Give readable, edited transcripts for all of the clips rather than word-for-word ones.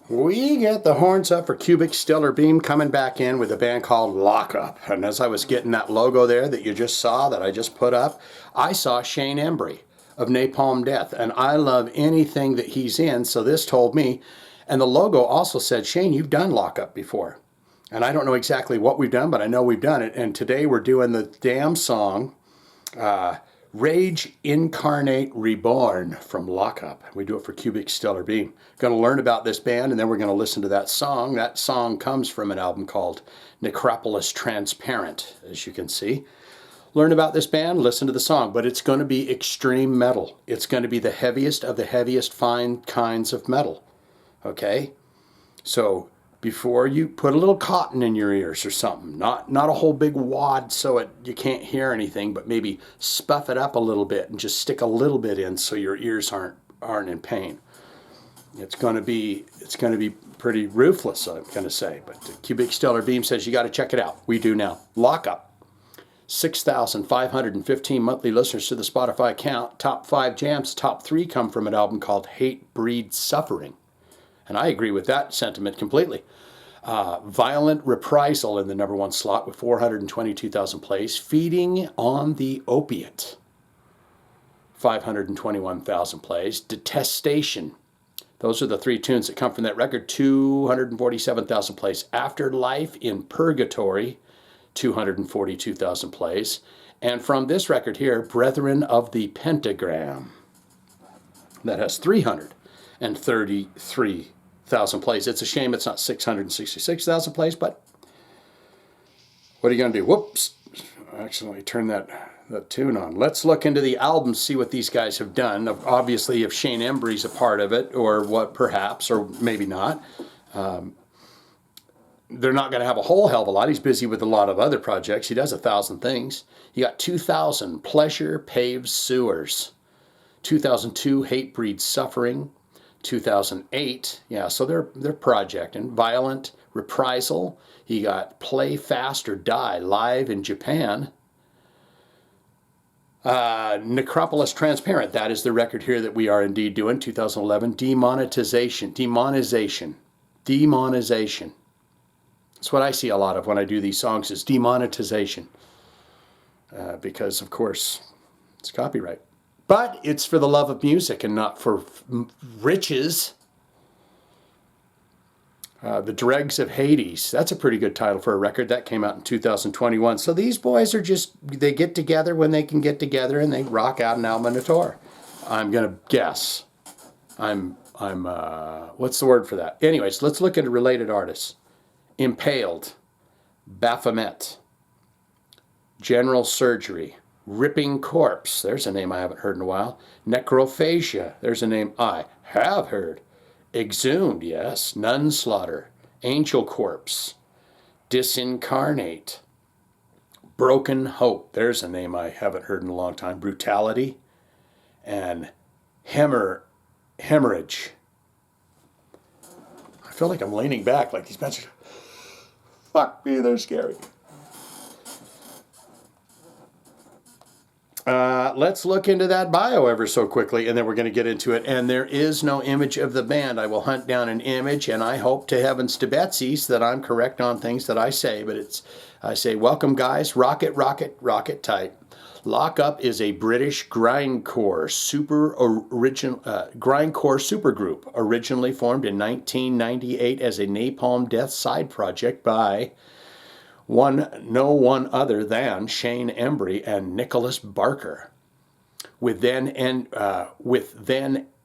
We get the horns up for Cubic Stellar Beam coming back in with a band called Lockup. And as I was getting that logo there that you just saw, that I just put up, I saw Shane Embury of Napalm Death. And I love anything that he's in, so this told me. And the logo also said, Shane, you've done Lockup before. And I don't know exactly what we've done, but I know we've done it. And today we're doing the damn song, Rage Incarnate Reborn from Lockup. We do it for Cubic Stellar Beam. Going to learn about this band, and then we're going to listen to that song. That song comes from an album called Necropolis Transparent, as you can see. Learn about this band, listen to the song, but it's going to be extreme metal. It's going to be the heaviest of the heaviest fine kinds of metal. Okay? So before you put a little cotton in your ears or something, not a whole big wad so you can't hear anything, but maybe spuff it up a little bit and just stick a little bit in so your ears aren't in pain. It's going to be pretty ruthless, I'm going to say, but the Cubic Stellar Beam says you got to check it out. We do now. Lockup. 6,515 monthly listeners to the Spotify account. Top 5 jams. Top 3 come from an album called Hate Breeds Suffering. And I agree with that sentiment completely. Violent Reprisal in the #1 slot with 422,000 plays. Feeding on the Opiate, 521,000 plays. Detestation. Those are the 3 tunes that come from that record, 247,000 plays. Afterlife in Purgatory, 242,000 plays. And from this record here, Brethren of the Pentagram, that has 333,000 plays. It's a shame it's not 666,000 plays, but what are you going to do? Whoops. Actually, let me turn that tune on. Let's look into the album, see what these guys have done. Obviously, if Shane Embury's a part of it, or what, perhaps, or maybe not. They're not going to have a whole hell of a lot. He's busy with a lot of other projects. He does 1,000 things. You got 2000, Pleasure Paves Sewers. 2002, Hate Breeds Suffering. 2008, yeah, so they're projecting. Violent Reprisal. You got Play Fast or Die live in Japan. Necropolis Transparent, that is the record here that we are indeed doing. 2011. Demonetization. That's what I see a lot of when I do these songs, is demonetization. Because, of course, it's copyright. But it's for the love of music and not for riches. The Dregs of Hades. That's a pretty good title for a record. That came out in 2021. So these boys are they get together when they can get together and they rock out an album and a tour. I'm going to guess. What's the word for that? Anyways, let's look at related artists. Impaled. Baphomet. General Surgery. Ripping Corpse, there's a name I haven't heard in a while. Necrophagia, there's a name I have heard. Exhumed, yes. Nunslaughter. Angel Corpse. Disincarnate. Broken Hope, there's a name I haven't heard in a long time. Brutality. And Hemorrhage. I feel like I'm leaning back like these benches. Fuck me, they're scary. Let's look into that bio ever so quickly, and then we're going to get into it. And there is no image of the band. I will hunt down an image, and I hope to heavens to Betsy's that I'm correct on things that I say. But I say, welcome, guys. Rocket, rocket, rocket tight. Lockup is a British grindcore super-group, originally formed in 1998 as a Napalm Death side project by no one other than Shane Embury and Nicholas Barker. With then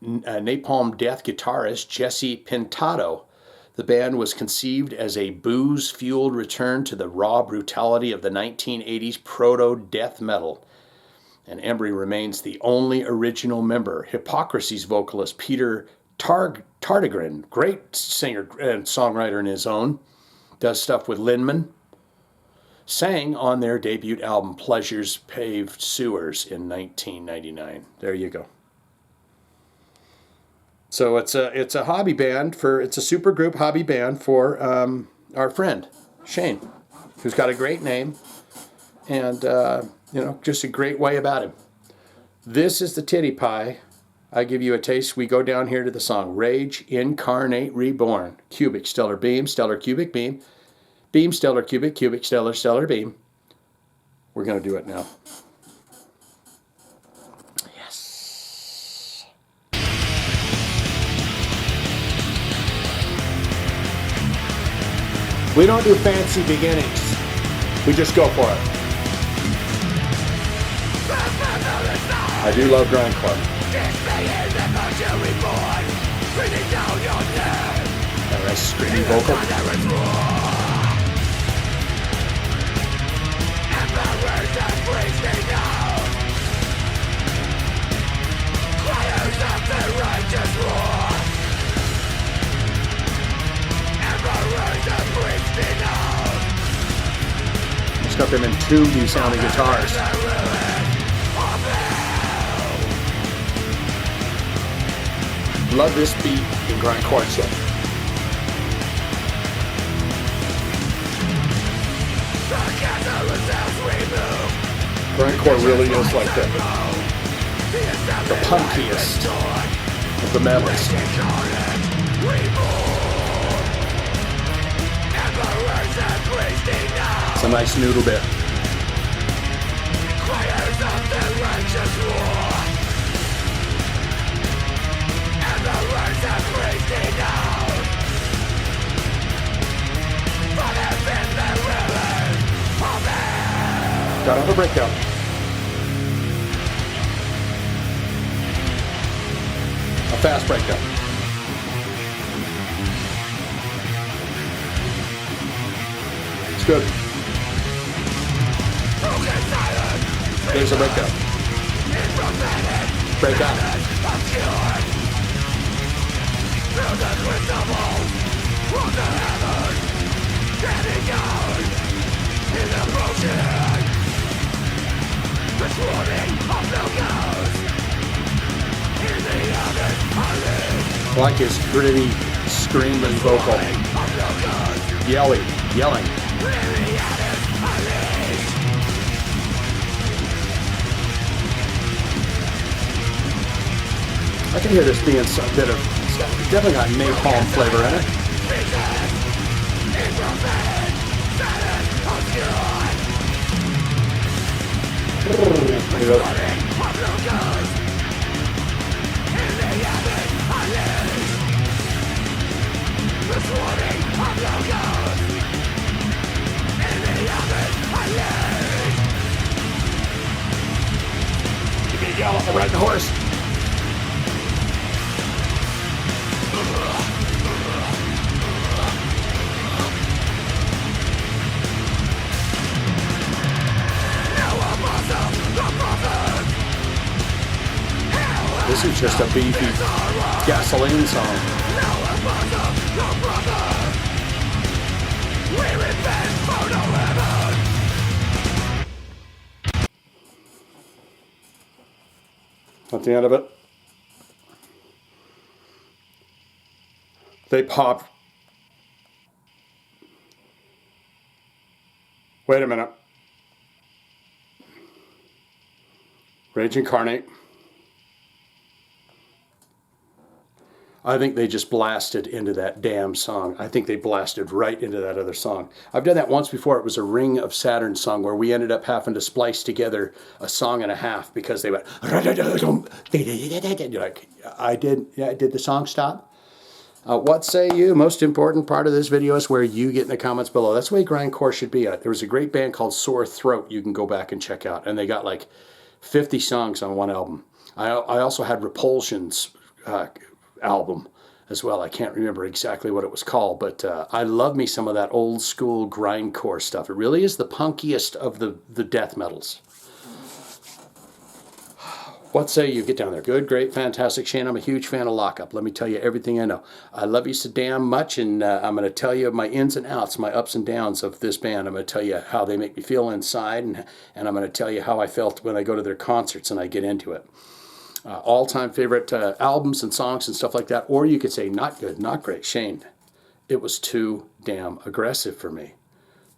Napalm Death guitarist Jesse Pintado. The band was conceived as a booze-fueled return to the raw brutality of the 1980s proto-death metal. And Embury remains the only original member. Hypocrisy's vocalist Peter Tardigrade, great singer and songwriter in his own, does stuff with Lindemann, sang on their debut album Pleasures Paved Sewers in 1999. There you go. So it's a hobby band it's a super group hobby band for our friend Shane, who's got a great name and just a great way about him. This is the titty pie I give you a taste. We go down here to the song Rage Incarnate Reborn. Cubic, stellar beam, stellar cubic beam. Beam, stellar cubic, cubic, stellar, stellar beam. We're going to do it now. Yes. We don't do fancy beginnings. We just go for it. I do love grindcore. That nice screaming vocal. It's got them in tubey sounding guitars. Love this beat in grindcore shit. Grindcore really is like the punkiest of the metals. It's a nice noodle bit. Gotta have a breakdown. A fast breakdown. It's good. There's a breakdown. Breakdown. I like his gritty, screaming vocal. Yelling. I can hear this being some bit of, definitely got napalm flavor in it. Give me a yell, I'll ride the horse. This is just a beefy gasoline song. At the end of it, they pop. Wait a minute. Rage Incarnate. I think they just blasted into that damn song. I think they blasted right into that other song. I've done that once before. It was a Ring of Saturn song where we ended up having to splice together a song and a half because they went like, I did the song stop? What say you? Most important part of this video is where you get in the comments below. That's the way grindcore should be. There was a great band called Sore Throat you can go back and check out. And they got like 50 songs on one album. I also had Repulsion's album as well. I can't remember exactly what it was called, but I love me some of that old school grindcore stuff. It really is the punkiest of the death metals. What say you? Get down there. Good, great, fantastic. Shane, I'm a huge fan of Lockup. Let me tell you everything I know. I love you so damn much, and I'm going to tell you my ins and outs, my ups and downs of this band. I'm going to tell you how they make me feel inside, and I'm going to tell you how I felt when I go to their concerts and I get into it. All-time favorite albums and songs and stuff like that. Or you could say, not good, not great. Shane, it was too damn aggressive for me.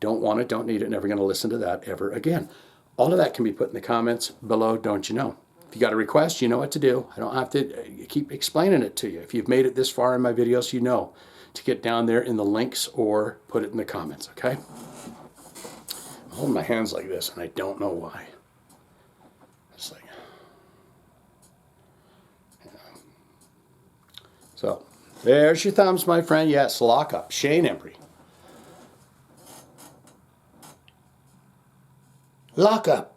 Don't want it, don't need it, never going to listen to that ever again. All of that can be put in the comments below, don't you know? If you got a request, you know what to do. I don't have to keep explaining it to you. If you've made it this far in my videos, you know to get down there in the links or put it in the comments, okay? I'm holding my hands like this, and I don't know why. It's like, yeah. So, there's your thumbs, my friend. Yes, lock up. Shane Embury. Lock up.